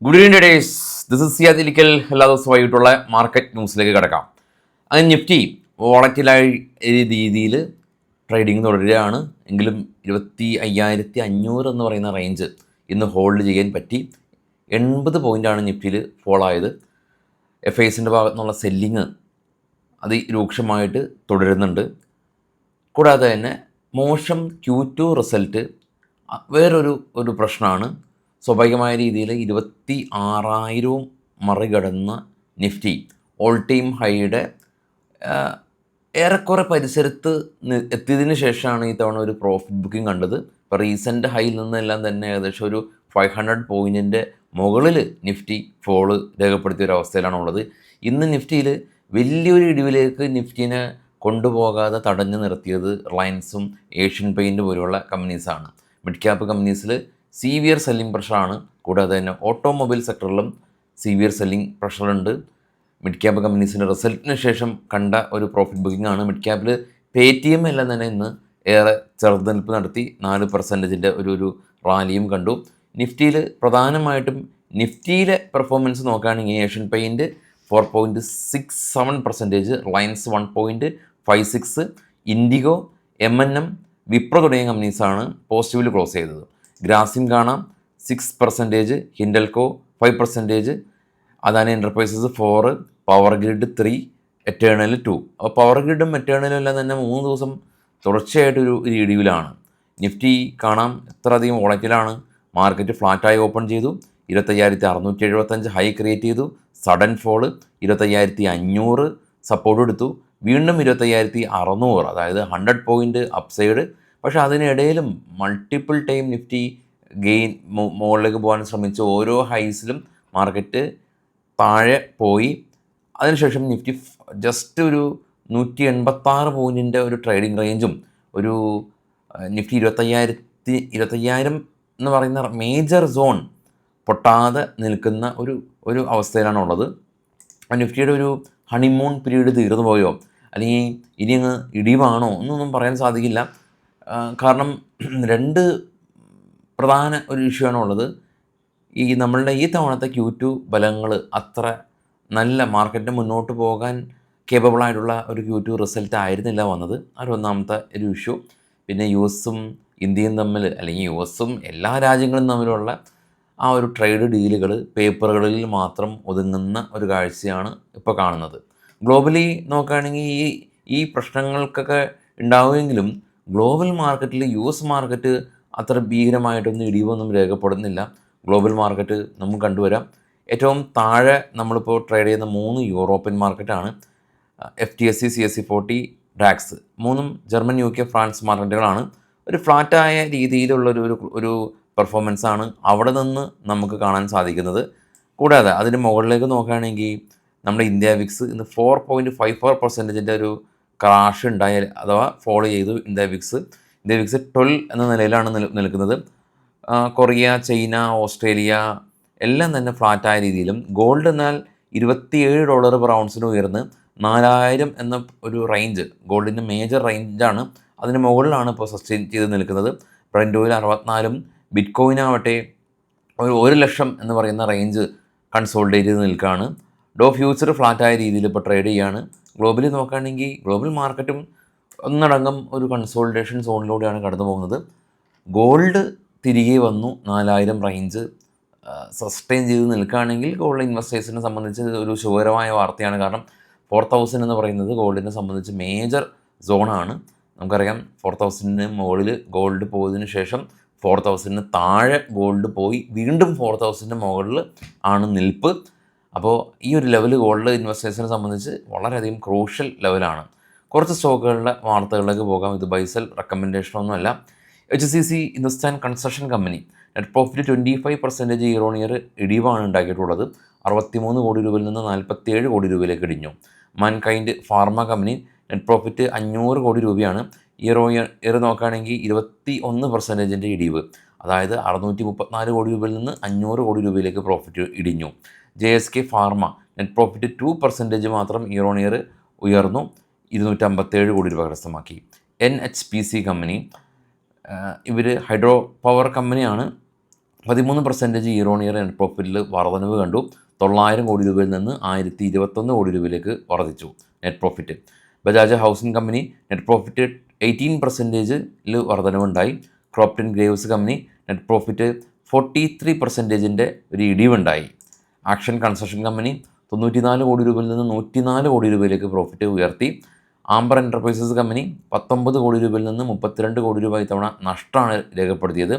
Good evening days. This is സിയാദിലിക്കൽ. എല്ലാ ദിവസവും വൈകിട്ടുള്ള മാർക്കറ്റ് ന്യൂസിലേക്ക് കിടക്കാം. അങ്ങനെ നിഫ്റ്റി വോളറ്റിലായ രീതിയിൽ ട്രേഡിംഗ് തുടരുകയാണ്. എങ്കിലും 25,500 എന്ന് പറയുന്ന റേഞ്ച് ഇന്ന് ഹോൾഡ് ചെയ്യാൻ പറ്റി. 80 പോയിൻ്റാണ് നിഫ്റ്റിയിൽ ഫോൾ ആയത്. FISൻ്റെ ഭാഗത്തു നിന്നുള്ള സെല്ലിങ് അതിരൂക്ഷമായിട്ട് തുടരുന്നുണ്ട്. കൂടാതെ തന്നെ മോശം Q2 റിസൾട്ട് വേറൊരു പ്രശ്നമാണ്. സ്വാഭാവികമായ രീതിയിൽ 26,000 മറികടന്ന നിഫ്റ്റി ഓൾ ടൈം ഹൈയുടെ ഏറെക്കുറെ പരിസരത്ത് എത്തിയതിന് ശേഷമാണ് ഈ തവണ ഒരു പ്രോഫിറ്റ് ബുക്കിംഗ് കണ്ടത്. ഇപ്പോൾ റീസെൻ്റ് ഹൈയിൽ നിന്നെല്ലാം തന്നെ ഏകദേശം ഒരു 500 പോയിൻറ്റിൻ്റെ മുകളിൽ നിഫ്റ്റി ഫോള് രേഖപ്പെടുത്തിയ ഒരു അവസ്ഥയിലാണുള്ളത്. ഇന്ന് നിഫ്റ്റിയിൽ വലിയൊരു ഇടിവിലേക്ക് നിഫ്റ്റിനെ കൊണ്ടുപോകാതെ തടഞ്ഞു നിർത്തിയത് റിലയൻസും ഏഷ്യൻ പെയിൻറ്റ് പോലെയുള്ള കമ്പനീസാണ്. മിഡ് ക്യാപ്പ് കമ്പനീസിൽ സീവിയർ സെല്ലിംഗ് പ്രഷറാണ്. കൂടാതെ തന്നെ ഓട്ടോമൊബൈൽ സെക്ടറിലും സീവിയർ സെല്ലിംഗ് പ്രഷറുണ്ട്. മിഡ് ക്യാപ്പ് കമ്പനീസിൻ്റെ റിസൾട്ടിന് ശേഷം കണ്ട ഒരു പ്രോഫിറ്റ് ബുക്കിംഗ് ആണ്. മിഡ് ക്യാപ്പിൽ പേടിഎം എല്ലാം തന്നെ ഇന്ന് ഏറെ ചെറുതെടുപ്പ് നടത്തി 4% ഒരു റാലിയും കണ്ടു. നിഫ്റ്റിയിൽ പ്രധാനമായിട്ടും നിഫ്റ്റിയിലെ പെർഫോമൻസ് നോക്കുകയാണെങ്കിൽ Asian paint 4.67%, Reliance 1.56%, IndiGo, MNM, Wipro തുടങ്ങിയ കമ്പനീസാണ് പോസിറ്റീവിൽ ക്ലോസ് ചെയ്തത്. ഗ്രാസിം കാണാം 6%, ഹിൻഡൽകോ 5%, Adani enterprises 4%, power grid 3%, eternal 2%. അപ്പോൾ പവർ ഗ്രിഡും എറ്റേണലും എല്ലാം തന്നെ 3 ദിവസം തുടർച്ചയായിട്ടൊരു ഇടിവിലാണ്. നിഫ്റ്റി കാണാം എത്ര അധികം വോളറ്റിലാണ്. മാർക്കറ്റ് ഫ്ലാറ്റായി ഓപ്പൺ ചെയ്തു. 25,675 ഹൈ ക്രിയേറ്റ് ചെയ്തു. സഡൻ ഫോള് 25,500 സപ്പോർട്ട് എടുത്തു. വീണ്ടും 25,600, അതായത് 100 പോയിൻ്റ് അപ്സൈഡ്. പക്ഷേ അതിനിടയിലും മൾട്ടിപ്പിൾ ടൈം നിഫ്റ്റി ഗെയിൻ മുകളിലേക്ക് പോകാൻ ശ്രമിച്ചു. ഓരോ ഹൈസിലും മാർക്കറ്റ് താഴെ പോയി. അതിനുശേഷം നിഫ്റ്റി ജസ്റ്റ് ഒരു 186 പോയിൻറ്റിൻ്റെ ഒരു ട്രേഡിംഗ് റേഞ്ചും ഒരു നിഫ്റ്റി 25,000 എന്ന് പറയുന്ന മേജർ സോൺ പൊട്ടാതെ നിൽക്കുന്ന ഒരു അവസ്ഥയിലാണുള്ളത്. നിഫ്റ്റിയുടെ ഒരു ഹണിമൂൺ പീരീഡ് തീർന്നു പോയോ അല്ലെങ്കിൽ ഇനി അങ്ങ് ഇടിവാണോ എന്നൊന്നും പറയാൻ സാധിക്കില്ല. കാരണം രണ്ട് പ്രധാന ഒരു ഇഷ്യൂ ആണുള്ളത്. നമ്മളുടെ ഈ തവണത്തെ Q2 ബലങ്ങൾ അത്ര നല്ല മാർക്കറ്റിന് മുന്നോട്ട് പോകാൻ കേപ്പബിളായിട്ടുള്ള ഒരു Q2 റിസൾട്ട് ആയിരുന്നില്ല വന്നത്. ഒന്നാമത്തെ ഒരു ഇഷ്യൂ. പിന്നെ US-ഉം ഇന്ത്യയും തമ്മിൽ, അല്ലെങ്കിൽ US-ഉം എല്ലാ രാജ്യങ്ങളും തമ്മിലുള്ള ആ ഒരു ട്രേഡ് ഡീലുകൾ പേപ്പറുകളിൽ മാത്രം ഒതുങ്ങുന്ന ഒരു കാഴ്ചയാണ് ഇപ്പോൾ കാണുന്നത്. ഗ്ലോബലി നോക്കുകയാണെങ്കിൽ ഈ പ്രശ്നങ്ങൾക്കൊക്കെ ഉണ്ടാവുമെങ്കിലും ഗ്ലോബൽ മാർക്കറ്റിൽ US മാർക്കറ്റ് അത്ര ഭീകരമായിട്ടൊന്നും ഇടിവൊന്നും രേഖപ്പെടുന്നില്ല. ഗ്ലോബൽ മാർക്കറ്റ് നമുക്ക് കണ്ടുവരാം. ഏറ്റവും താഴെ നമ്മളിപ്പോൾ ട്രേഡ് ചെയ്യുന്ന 3 യൂറോപ്യൻ മാർക്കറ്റാണ്. FTSE, CSE 40, DAX. 3ഉം ജർമ്മൻ, UK, ഫ്രാൻസ് മാർക്കറ്റുകളാണ്. ഒരു ഫ്ലാറ്റായ രീതിയിലുള്ളൊരു പെർഫോമൻസാണ് അവിടെ നിന്ന് നമുക്ക് കാണാൻ സാധിക്കുന്നത്. കൂടാതെ അതിന് മുകളിലേക്ക് നോക്കുകയാണെങ്കിൽ നമ്മുടെ ഇന്ത്യ വിക്സ് ഇന്ന് 4.54% ഒരു ക്രാഷ് ഉണ്ടായ അഥവാ ഫോളോ ചെയ്തു. ഇന്ത്യ വിക്സ് 12 എന്ന നിലയിലാണ് നിൽക്കുന്നത്. കൊറിയ, ചൈന, ഓസ്ട്രേലിയ എല്ലാം തന്നെ ഫ്ലാറ്റായ രീതിയിലും. ഗോൾഡ് എന്നാൽ $27 പെർ ഔൺസിന് ഉയർന്ന് 4,000 എന്ന ഒരു റേഞ്ച്, ഗോൾഡിൻ്റെ മേജർ റേഞ്ചാണ്. അതിന് മുകളിലാണ് ഇപ്പോൾ സസ്റ്റെയിൻ ചെയ്ത് നിൽക്കുന്നത്. ബ്രന്റ് ഓയിൽ 64-ഉം ബിറ്റ് കോയിനാവട്ടെ 1,00,000 എന്ന് പറയുന്ന റേഞ്ച് കൺസോൾഡേറ്റ് ചെയ്ത് നിൽക്കുകയാണ്. ഡോ ഫ്യൂച്ചർ ഫ്ലാറ്റായ രീതിയിൽ ഇപ്പോൾ ട്രേഡ് ചെയ്യുകയാണ്. ഗ്ലോബലി നോക്കുകയാണെങ്കിൽ ഗ്ലോബൽ മാർക്കറ്റും ഒന്നടങ്കം ഒരു കൺസോൾട്ടേഷൻ സോണിലൂടെയാണ് കടന്നു പോകുന്നത്. ഗോൾഡ് തിരികെ വന്നു. 4,000 റേഞ്ച് സസ്റ്റെയിൻ ചെയ്ത് നിൽക്കുകയാണെങ്കിൽ ഗോൾഡ് ഇൻവെസ്റ്റേഴ്സിനെ സംബന്ധിച്ച് ഒരു ശുഭകരമായ വാർത്തയാണ്. കാരണം 4,000 എന്ന് പറയുന്നത് ഗോൾഡിനെ സംബന്ധിച്ച് മേജർ സോണാണ്. നമുക്കറിയാം 4,000-ന് മുകളിൽ ഗോൾഡ് പോയതിന് ശേഷം 4,000-ന് താഴെ ഗോൾഡ് പോയി വീണ്ടും 4,000-ന് മുകളിൽ ആണ് നിൽപ്പ്. അപ്പോൾ ഈ ഒരു ലെവൽ ഗോൾഡ് ഇൻവെസ്റ്റേഴ്സിനെ സംബന്ധിച്ച് വളരെയധികം ക്രൂഷ്യൽ ലെവലാണ്. കുറച്ച് സ്റ്റോക്കുകളുടെ വാർത്തകളിലേക്ക് പോകാം. ഇത് ബൈസൽ റെക്കമെൻഡേഷനൊന്നുമല്ല. HCC Hindustan construction company net profit 25% year on year ഇടിവാണ് ഉണ്ടാക്കിയിട്ടുള്ളത്. 63 കോടി രൂപയിൽ നിന്ന് 47 കോടി രൂപയിലേക്ക് ഇടിഞ്ഞു. Mankind pharma company net profit 500 കോടി രൂപയാണ്. ഇയർ ഓൺ ഇയർ നോക്കുകയാണെങ്കിൽ 21% ഇടിവ്, അതായത് 634 കോടി രൂപയിൽ നിന്ന് 500 കോടി രൂപയിലേക്ക് പ്രോഫിറ്റ് ഇടിഞ്ഞു. JSK ഫാർമ നെറ്റ് പ്രോഫിറ്റ് 2% മാത്രം ഇയർ ഓൺ ഇയർ ഉയർന്നു, 257 കോടി രൂപ കരസ്ഥമാക്കി. NHPC കമ്പനി ഇവർ ഹൈഡ്രോ പവർ കമ്പനിയാണ്. 13% ഇയർ ഓൺ ഇയർ നെറ്റ് പ്രോഫിറ്റിൽ വർധനവ് കണ്ടു. 900 കോടി രൂപയിൽ നിന്ന് 1021 കോടി രൂപയിലേക്ക് വർദ്ധിച്ചു net profit. Bajaj housing company net profit 18%-ൽ വർധനവുണ്ടായി. Crompton Greaves company net profit 43%-ൻ്റെ ഒരു ഇടിവുണ്ടായി. ആക്ഷൻ കൺസ്ട്രക്ഷൻ കമ്പനി 94 കോടി രൂപയിൽ നിന്ന് 104 കോടി രൂപയിലേക്ക് പ്രോഫിറ്റ് ഉയർത്തി. ആംബർ എൻ്റർപ്രൈസസ് കമ്പനി 19 കോടി രൂപയിൽ നിന്ന് 32 കോടി രൂപ ഇത്തവണ നഷ്ടമാണ് രേഖപ്പെടുത്തിയത്.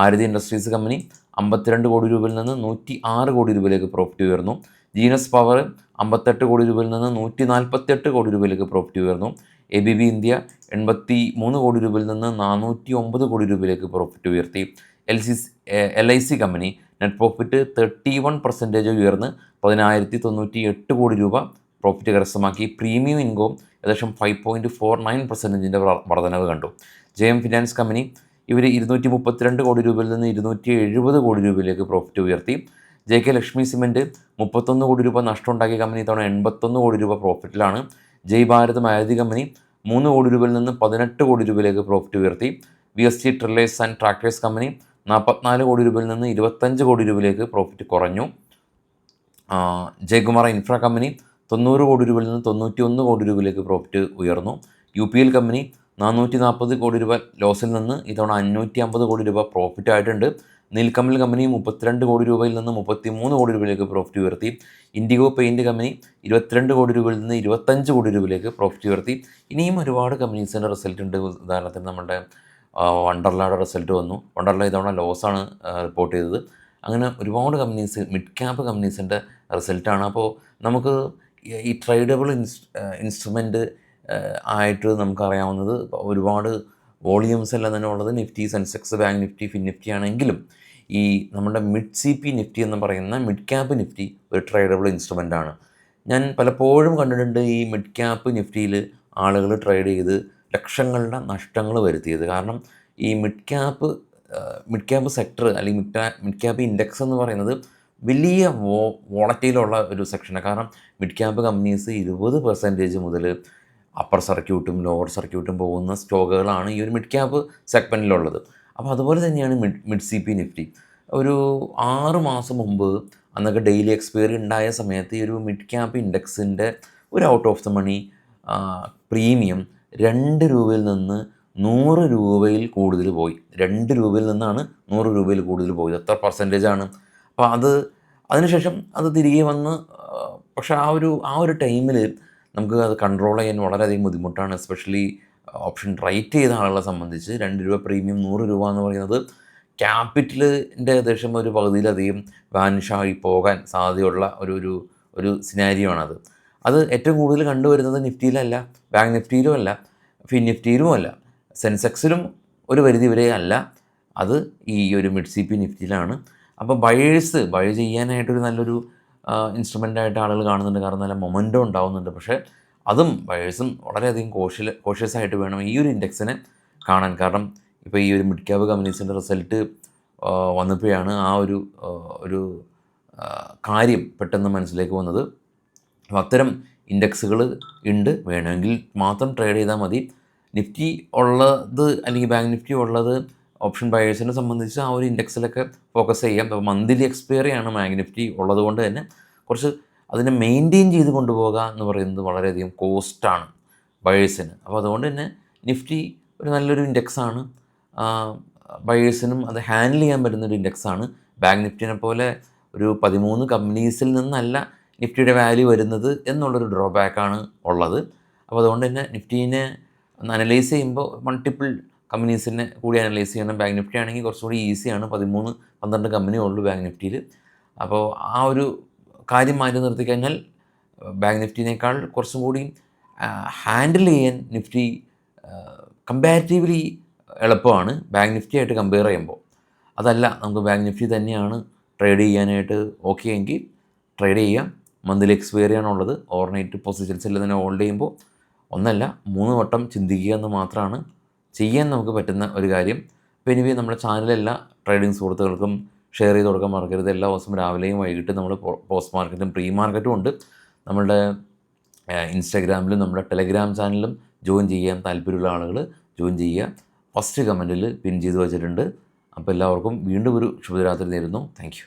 ആരതി ഇൻഡസ്ട്രീസ് കമ്പനി 52 കോടി രൂപയിൽ നിന്ന് 106 കോടി രൂപയിലേക്ക് പ്രോഫിറ്റ് ഉയർന്നു. ജീനസ് പവർ 58 കോടി രൂപയിൽ നിന്ന് 148 കോടി രൂപയിലേക്ക് പ്രോഫിറ്റ് ഉയർന്നു. ABB ഇന്ത്യ 83 കോടി രൂപയിൽ നിന്ന് 409 കോടി രൂപയിലേക്ക് പ്രോഫിറ്റ് ഉയർത്തി. LIC കമ്പനി നെറ്റ് പ്രോഫിറ്റ് 31% ഉയർന്ന് 10,098 കോടി രൂപ പ്രോഫിറ്റ് കരസ്ഥമാക്കി. പ്രീമിയം ഇൻകം ഏകദേശം 5.49%-ൻ്റെ വർധനവ് കണ്ടു. JM ഫിനാൻസ് കമ്പനി ഇവർ 232 കോടി രൂപയിൽ നിന്ന് 270 കോടി രൂപയിലേക്ക് പ്രോഫിറ്റ് ഉയർത്തി. JK ലക്ഷ്മി സിമൻറ്റ് 31 കോടി രൂപ നഷ്ടമുണ്ടാക്കിയ കമ്പനി ഇത്തവണ 81 കോടി രൂപ പ്രോഫിറ്റിലാണ്. ജയ് ഭാരത് മാരുതി കമ്പനി 3 കോടി രൂപയിൽ നിന്ന് 18 കോടി രൂപയിലേക്ക് പ്രോഫിറ്റ് ഉയർത്തി. VST ട്രില്ലേഴ്സ് ആൻഡ് ട്രാക്ടേഴ്സ് കമ്പനി 44 കോടി രൂപയിൽ നിന്ന് 25 കോടി രൂപയിലേക്ക് പ്രോഫിറ്റ് കുറഞ്ഞു. ജയകുമാർ ഇൻഫ്ര കമ്പനി 90 കോടി രൂപയിൽ നിന്ന് 91 കോടി രൂപയിലേക്ക് പ്രോഫിറ്റ് ഉയർന്നു. UPL കമ്പനി 440 കോടി രൂപ ലോസിൽ നിന്ന് ഇത്തവണ 550 കോടി രൂപ പ്രോഫിറ്റ് ആയിട്ടുണ്ട്. നീൽക്കമൽ കമ്പനി 32 കോടി രൂപയിൽ നിന്ന് 33 കോടി രൂപയിലേക്ക് പ്രോഫിറ്റ് ഉയർത്തി. ഇൻഡിഗോ പെയിൻറ്റ് കമ്പനി 22 കോടി രൂപയിൽ നിന്ന് 25 കോടി രൂപയിലേക്ക് പ്രോഫിറ്റ് ഉയർത്തി. ഇനിയും ഒരുപാട് കമ്പനീസിൻ്റെ റിസൾട്ട് ഉണ്ട്. ഉദാഹരണത്തിന് നമ്മുടെ വണ്ടർലയുടെ റിസൾട്ട് വന്നു. വണ്ടർല ഇതവണ ലോസാണ് റിപ്പോർട്ട് ചെയ്തത്. അങ്ങനെ ഒരുപാട് കമ്പനീസ് മിഡ് ക്യാപ്പ് കമ്പനീസിൻ്റെ റിസൾട്ടാണ്. അപ്പോൾ നമുക്ക് ഈ ട്രേഡബിൾ ഇൻസ്ട്രുമെൻറ്റ് ആയിട്ട് നമുക്കറിയാവുന്നത് ഒരുപാട് വോളിയൂംസ് എല്ലാം തന്നെ ഉള്ളത് Nifty, Sensex, bank Nifty, fin Nifty ആണെങ്കിലും ഈ നമ്മുടെ മിഡ് CP നിഫ്റ്റി എന്ന് പറയുന്ന മിഡ് ക്യാപ്പ് നിഫ്റ്റി ഒരു ട്രേഡബിൾ ഇൻസ്ട്രുമെൻ്റാണ്. ഞാൻ പലപ്പോഴും കണ്ടിട്ടുണ്ട് ഈ മിഡ് ക്യാപ്പ് നിഫ്റ്റിയിൽ ആളുകൾ ട്രേഡ് ചെയ്ത് ലക്ഷങ്ങളുടെ നഷ്ടങ്ങൾ വരുത്തിയത്. കാരണം ഈ മിഡ് ക്യാപ്പ് സെക്ടർ അല്ലെങ്കിൽ മിഡ് ക്യാപ്പ് ഇൻഡെക്സ് എന്ന് പറയുന്നത് വലിയ വോളറ്റൈലുള്ള ഒരു സെക്ഷനാണ്. കാരണം മിഡ് ക്യാപ്പ് കമ്പനീസ് 20% മുതൽ അപ്പർ സർക്യൂട്ടും ലോവർ സർക്യൂട്ടും പോകുന്ന സ്റ്റോക്കുകളാണ് ഈ ഒരു മിഡ് ക്യാപ്പ് സെഗ്മെൻറ്റിലുള്ളത്. അപ്പോൾ അതുപോലെ തന്നെയാണ് മിഡ് CP നിഫ്റ്റി. ഒരു 6 മാസം മുമ്പ് അന്നൊക്കെ ഡെയിലി എക്സ്പയറി ഉണ്ടായ സമയത്ത് ഈ ഒരു മിഡ് ക്യാപ്പ് ഇൻഡെക്സിൻ്റെ ഒരു out of the money premium 2 രൂപയിൽ നിന്ന് 100 രൂപയിൽ കൂടുതൽ പോയി. 2 രൂപയിൽ നിന്നാണ് 100 രൂപയിൽ കൂടുതൽ പോയത്. എത്ര പെർസെൻറ്റേജാണ്? അപ്പോൾ അതിനുശേഷം അത് തിരികെ വന്ന്, പക്ഷേ ആ ഒരു ടൈമിൽ നമുക്ക് അത് കൺട്രോൾ ചെയ്യാൻ വളരെയധികം ബുദ്ധിമുട്ടാണ്. എസ്പെഷ്യലി ഓപ്ഷൻ റൈറ്റ് ചെയ്ത ആളുകളെ സംബന്ധിച്ച് 2 രൂപ പ്രീമിയം 100 രൂപ എന്ന് പറയുന്നത് ക്യാപിറ്റലിൻ്റെ ഏകദേശം ഒരു പകുതിയിലധികം വാനിഷായി പോകാൻ സാധ്യതയുള്ള ഒരു സിനാരിയോ ആണത്. അത് ഏറ്റവും കൂടുതൽ കണ്ടുവരുന്നത് നിഫ്റ്റിയിലല്ല, ബാങ്ക് നിഫ്റ്റിയിലും അല്ല, ഫിൻ നിഫ്റ്റിയിലും അല്ല, സെൻസെക്സിലും ഒരു പരിധി വരെ അല്ല. അത് ഈ ഒരു മിഡ് CP നിഫ്റ്റിയിലാണ്. അപ്പോൾ ബൈ ചെയ്യാനായിട്ടൊരു നല്ലൊരു ഇൻസ്ട്രുമെൻ്റായിട്ട് ആളുകൾ കാണുന്നുണ്ട്. കാരണം നല്ല മൊമെൻറ്റം ഉണ്ടാവുന്നുണ്ട്. പക്ഷേ അതും ബയേഴ്സും വളരെയധികം കോഷ്യസ് ആയിട്ട് വേണം ഈ ഒരു ഇൻഡെക്സിനെ കാണാൻ. കാരണം ഇപ്പോൾ ഈ ഒരു മിഡ് ക്യാപ്പ് കമ്പനീസിൻ്റെ റിസൾട്ട് വന്നപ്പോഴാണ് ആ ഒരു കാര്യം പെട്ടെന്ന് മനസ്സിലേക്ക് വന്നത്. അപ്പോൾ അത്തരം ഇൻഡെക്സുകൾ ഉണ്ട്, വേണമെങ്കിൽ മാത്രം ട്രേഡ് ചെയ്താൽ മതി. നിഫ്റ്റി ഉള്ളത് അല്ലെങ്കിൽ ബാങ്ക് നിഫ്റ്റി ഉള്ളത് ഓപ്ഷൻ ബയേഴ്സിനെ സംബന്ധിച്ച് ആ ഒരു ഇൻഡെക്സിലൊക്കെ ഫോക്കസ് ചെയ്യാം. അപ്പോൾ മന്ത്ലി എക്സ്പയറിയാണ് ബാങ്ക് നിഫ്റ്റി ഉള്ളത് കൊണ്ട് തന്നെ കുറച്ച് അതിനെ മെയിൻറ്റെയിൻ ചെയ്ത് കൊണ്ടുപോകുക എന്ന് പറയുന്നത് വളരെയധികം കോസ്റ്റാണ് ബയേഴ്സിന്. അപ്പോൾ അതുകൊണ്ട് തന്നെ നിഫ്റ്റി ഒരു നല്ലൊരു ഇൻഡെക്സാണ്. ബയേഴ്സിനും അത് ഹാൻഡിൽ ചെയ്യാൻ പറ്റുന്നൊരു ഇൻഡെക്സാണ്. ബാങ്ക് നിഫ്റ്റിനെ പോലെ ഒരു 13 കമ്പനീസിൽ നിന്നല്ല നിഫ്റ്റിയുടെ വാല്യൂ വരുന്നത് എന്നുള്ളൊരു ഡ്രോബാക്കാണ് ഉള്ളത്. അപ്പോൾ അതുകൊണ്ട് തന്നെ നിഫ്റ്റീനെ ഒന്ന് അനലൈസ് ചെയ്യുമ്പോൾ മൾട്ടിപ്പിൾ കമ്പനീസിനെ കൂടി അനലൈസ് ചെയ്യണം. ബാങ്ക് നിഫ്റ്റി ആണെങ്കിൽ കുറച്ചുകൂടി ഈസിയാണ്. 13-12 കമ്പനിയേ ഉള്ളൂ ബാങ്ക് നിഫ്റ്റിയിൽ. അപ്പോൾ ആ ഒരു കാര്യം മാറ്റി നിർത്തിക്കഴിഞ്ഞാൽ ബാങ്ക് നിഫ്റ്റിനേക്കാൾ കുറച്ചും കൂടി ഹാൻഡിൽ ചെയ്യാൻ നിഫ്റ്റി കമ്പാരിറ്റീവ്ലി എളുപ്പമാണ് ബാങ്ക് നിഫ്റ്റി ആയിട്ട് കമ്പയർ ചെയ്യുമ്പോൾ. അതല്ല, നമുക്ക് ബാങ്ക് നിഫ്റ്റി തന്നെയാണ് ട്രേഡ് ചെയ്യാനായിട്ട് ഓക്കെ എങ്കിൽ ട്രേഡ് ചെയ്യാം. മന്ത്ലി എക്സ്പയറി ആണുള്ളത്. ഓവർനൈറ്റ് പൊസിഷൻസിൽ തന്നെ ഹോൾഡ് ചെയ്യുമ്പോൾ 1 3 വട്ടം ചിന്തിക്കുക എന്ന് മാത്രമാണ് ചെയ്യാൻ നമുക്ക് പറ്റുന്ന ഒരു കാര്യം. അപ്പോൾ എനിവേ നമ്മുടെ ചാനലെല്ലാ ട്രേഡിംഗ് സുഹൃത്തുക്കൾക്കും ഷെയർ ചെയ്ത് കൊടുക്കാൻ മറക്കരുത്. എല്ലാ ദിവസവും രാവിലെയും വൈകിട്ട് നമ്മൾ പോസ്റ്റ് മാർക്കറ്റും പ്രീ മാർക്കറ്റും ഉണ്ട്. നമ്മളുടെ ഇൻസ്റ്റാഗ്രാമിലും നമ്മുടെ ടെലഗ്രാം ചാനലിലും ജോയിൻ ചെയ്യാൻ താല്പര്യമുള്ള ആളുകൾ ജോയിൻ ചെയ്യുക. ഫസ്റ്റ് കമൻറ്റിൽ പിൻ ചെയ്ത് വെച്ചിട്ടുണ്ട്. അപ്പോൾ എല്ലാവർക്കും വീണ്ടും ഒരു ശുഭരാത്രി നേരുന്നു. Thank you.